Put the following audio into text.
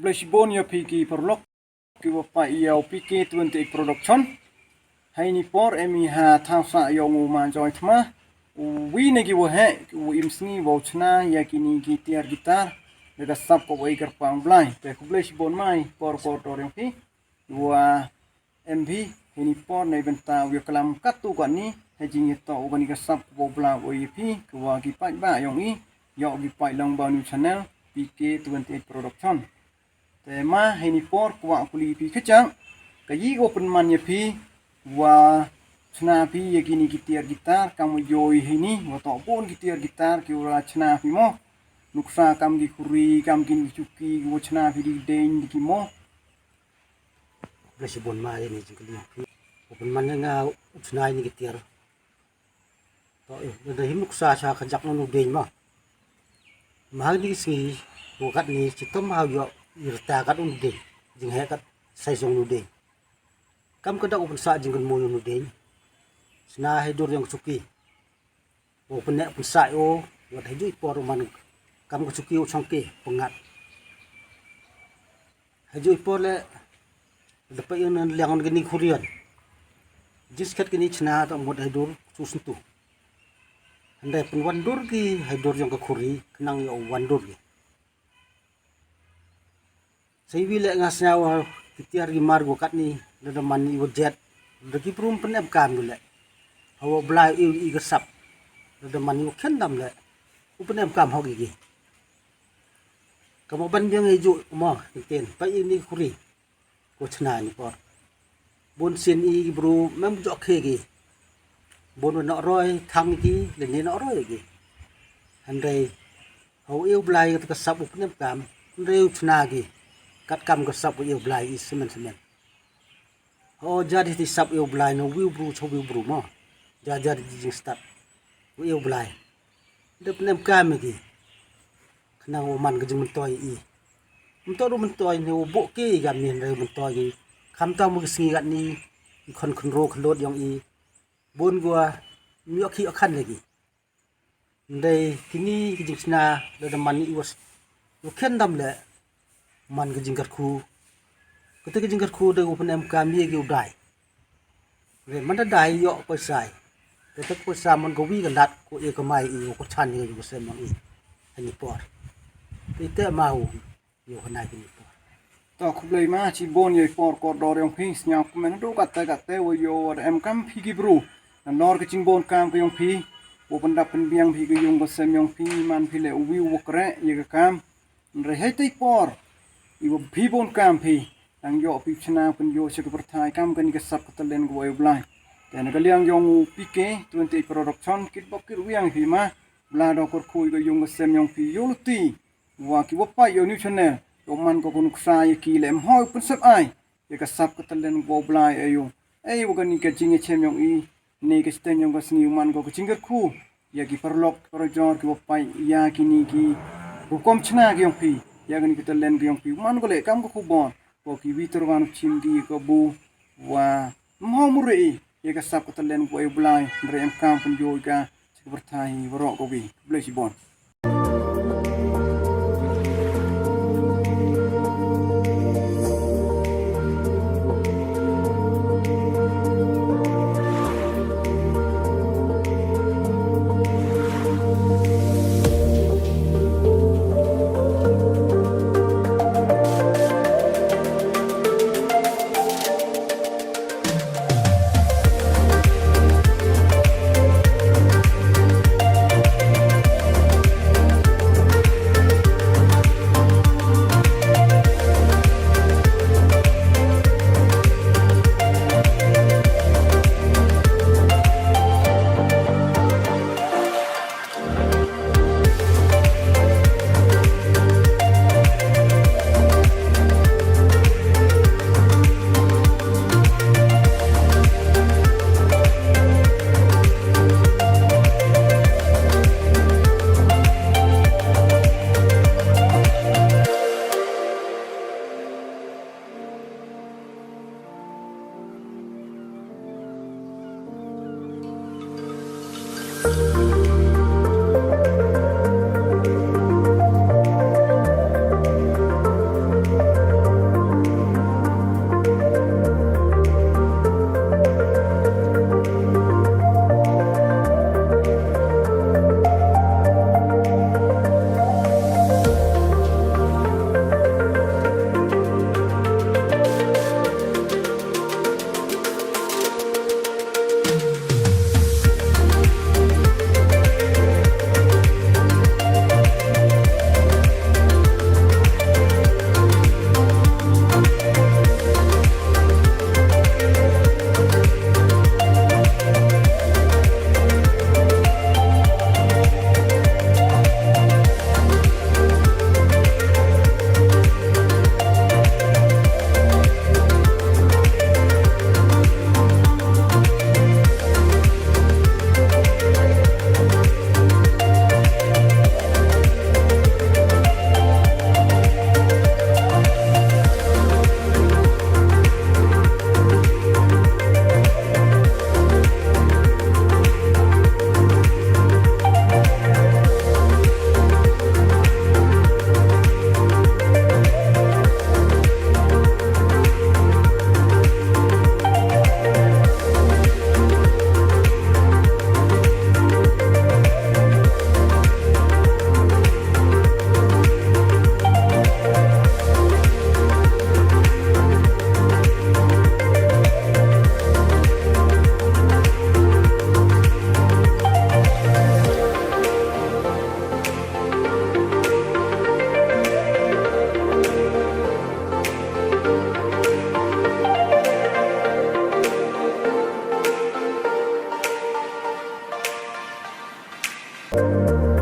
Kubleşibon ya piki perlok kiwa pa iya piki 28 production. Hai ni por emi ha thasa yo mu ma joy thma. Wi ne ki wo he wo imsni wo chna ya kini gitar gitar daga sap ko wai kyrpang blai te kubleşibon mai por tor pi wa MV ini por nei benta wi kalam katu kan ni hejing to ogani ka sap wo bla wo pi kwa ki pai ba yong i yo ki pai long ba new channel PK 28 production te ma ini por kwa kuli pi khachang ka yi open man ye pi wa chna pi ye kini gitar kamu yoi hini wa to pon gitar ki ura chna pi mo nuksa kam gi kuri kam kin chuki wo chna pi di den ki mo Bersih bon ma ini juga ni. Open mana nga usnai ni gitar. To dah himuk sa kajak no den ma. Mahal ni si bukat ni citom mahal yo irta kat un den. Jing he kat sai song nu den. Kam kada open sa jing kan mo nu den. Sna he dur yang suki. Open ne pun sa o wat he ju por man kam ko suki o chongke pengat. He ju por le dapat yang liangan gini Korean. Jiskat gini Cina atau mod hidur susuntu. Andai pun wandur ki hidur yang ke Korea kenang ya wandur ki. Saya bila ngasnya awal kitiar di margo kat ni ada mani wajet. Daki perum penem kam gule. Hawa belai i gesap. Ada mani waken dam le. Upenem kam hoki ki. Kamu ban biang hijau mah ten. Pai ini Korea. Ko chna ni por bon sin i bro mem jo khe gi bon no roi thang ki le ni no roi gi handai ho yêu blai ka sap up nem kam reu chna gi kat kam ka sap yêu blai i semen ho jadi ti sap yêu blai no wiu bro cho wiu bro mo jadi jing start yêu blai de nem kam gi khna o man ga jing toy i untuk rumah toy ni ubuk ki gam ni rumah toy ni kam ta mu singi gat ni kon ro khlot yang i bon gua mi okhi akhan lagi ndai kini ki jingsna da man i was yo khen dam le man ga jingkat khu kete ga jingkat khu de open em kam ye gi udai re man da dai yo ko sai kete ko sa man go wi ga lat ko e ko mai i ko chan ni go se man i ani por ite mau yo kena gini tu. To kublai ma ci bon ye por ko dor yang phi snya ku men do kata wo yo em kam phi gi bru na nor ke cing bon kam ke yong phi wo pendap pen biang phi ge yong go sem yong phi man phi le wi wo kre ye ge kam re he tai por i wo phi bon kam phi dang yo phi chna pen yo se ke perthai kam kan ge sap ka len go yo blai ten ga liang yong PK 20 production kit bok kit wiang phi ma bla do kor khu ge yong go sem yong phi yo ti wa ki wapa yo new channel yo man ko kun ksa ye ki lem hoy pun sap ai ye ka sap ka talen go blai ayo ai wo gani ka jinge chem yong i ne ka sten yong ka sni man ko chingar khu ye ki perlok pro jor ki wapa ya ki ni ki hukom chna ki yong pi ya gani ka talen ki yong pi man ko le kam ko khu bon ko ki vitor wan chim di ko bu wa mo mure ye ka sap ka talen go ayo blai re em kam pun yo ka berthai woro ko bi blesi bon Jaintia.